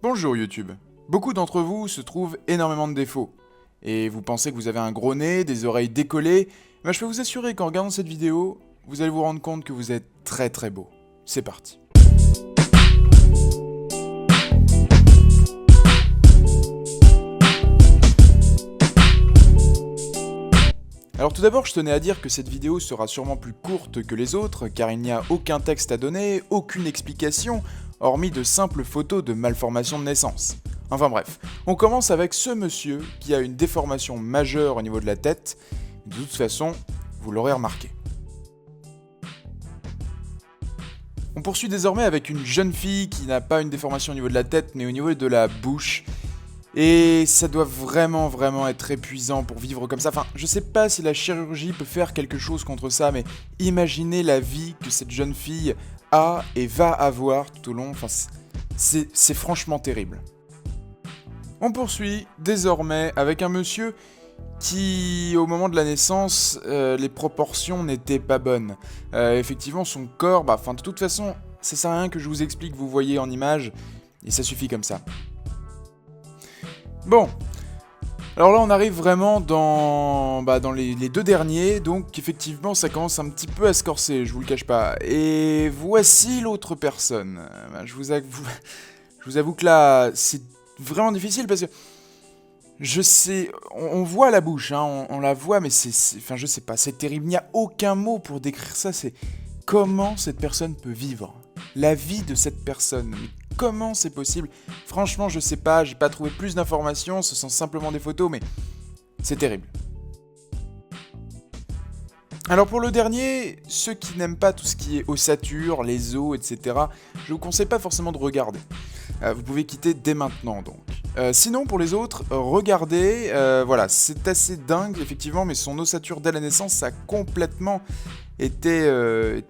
Bonjour YouTube. Beaucoup d'entre vous se trouvent énormément de défauts. Et vous pensez que vous avez un gros nez, des oreilles décollées, mais je peux vous assurer qu'en regardant cette vidéo, vous allez vous rendre compte que vous êtes très très beau. C'est parti. Alors tout d'abord, je tenais à dire que cette vidéo sera sûrement plus courte que les autres, car il n'y a aucun texte à donner, aucune explication, hormis de simples photos de malformation de naissance. Enfin bref, on commence avec ce monsieur qui a une déformation majeure au niveau de la tête. De toute façon, vous l'aurez remarqué. On poursuit désormais avec une jeune fille qui n'a pas une déformation au niveau de la tête, mais au niveau de la bouche. Et ça doit vraiment être épuisant pour vivre comme ça. Enfin, je sais pas si la chirurgie peut faire quelque chose contre ça, mais imaginez la vie que cette jeune fille a et va avoir tout au long. Enfin, c'est franchement terrible. On poursuit désormais avec un monsieur qui, au moment de la naissance, les proportions n'étaient pas bonnes. Effectivement, son corps, de toute façon, ça sert à rien que je vous explique, vous voyez en image, et ça suffit comme ça. Bon, alors là on arrive vraiment dans les deux derniers, donc effectivement ça commence un petit peu à se corser, je vous le cache pas. Et voici l'autre personne. Je vous avoue que là c'est vraiment difficile parce que je sais, on voit la bouche, hein, on la voit, mais je sais pas, c'est terrible. Il n'y a aucun mot pour décrire ça. C'est comment cette personne peut vivre, la vie de cette personne. Comment c'est possible? Franchement, je sais pas, j'ai pas trouvé plus d'informations, ce sont simplement des photos, mais c'est terrible. Alors pour le dernier, ceux qui n'aiment pas tout ce qui est ossature, les os, etc., je vous conseille pas forcément de regarder. Vous pouvez quitter dès maintenant donc. Sinon pour les autres, regardez, voilà, c'est assez dingue effectivement, mais son ossature dès la naissance, ça a complètement était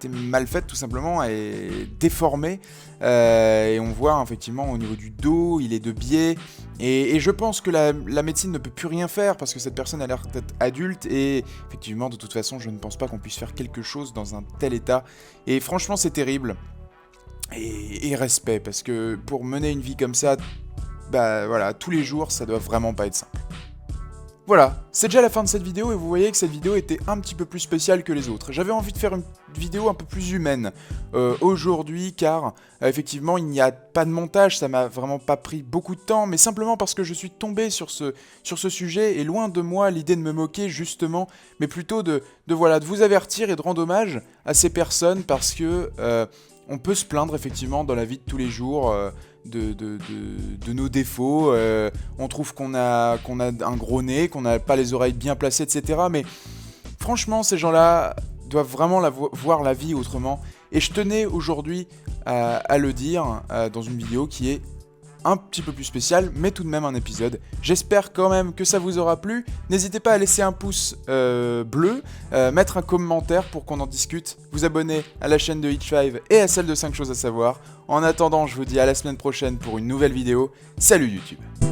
mal faite tout simplement et déformée. Et on voit effectivement au niveau du dos, il est de biais. Et je pense que la médecine ne peut plus rien faire parce que cette personne a l'air d'être adulte. Et effectivement, de toute façon, je ne pense pas qu'on puisse faire quelque chose dans un tel état. Et franchement, c'est terrible. Et respect, parce que pour mener une vie comme ça, voilà, tous les jours, ça doit vraiment pas être simple. Voilà, c'est déjà la fin de cette vidéo et vous voyez que cette vidéo était un petit peu plus spéciale que les autres. J'avais envie de faire une vidéo un peu plus humaine aujourd'hui car effectivement il n'y a pas de montage, ça m'a vraiment pas pris beaucoup de temps, mais simplement parce que je suis tombé sur ce sujet et loin de moi l'idée de me moquer justement, mais plutôt de vous avertir et de rendre hommage à ces personnes parce que on peut se plaindre effectivement dans la vie de tous les jours de nos défauts. On trouve qu'on a un gros nez, qu'on n'a pas les oreilles bien placées, etc. Mais franchement, ces gens-là doivent vraiment voir la vie autrement. Et je tenais aujourd'hui à le dire dans une vidéo qui est un petit peu plus spécial, mais tout de même un épisode. J'espère quand même que ça vous aura plu. N'hésitez pas à laisser un pouce bleu, mettre un commentaire pour qu'on en discute, vous abonner à la chaîne de Hitch5 et à celle de 5 choses à savoir. En attendant, je vous dis à la semaine prochaine pour une nouvelle vidéo. Salut YouTube!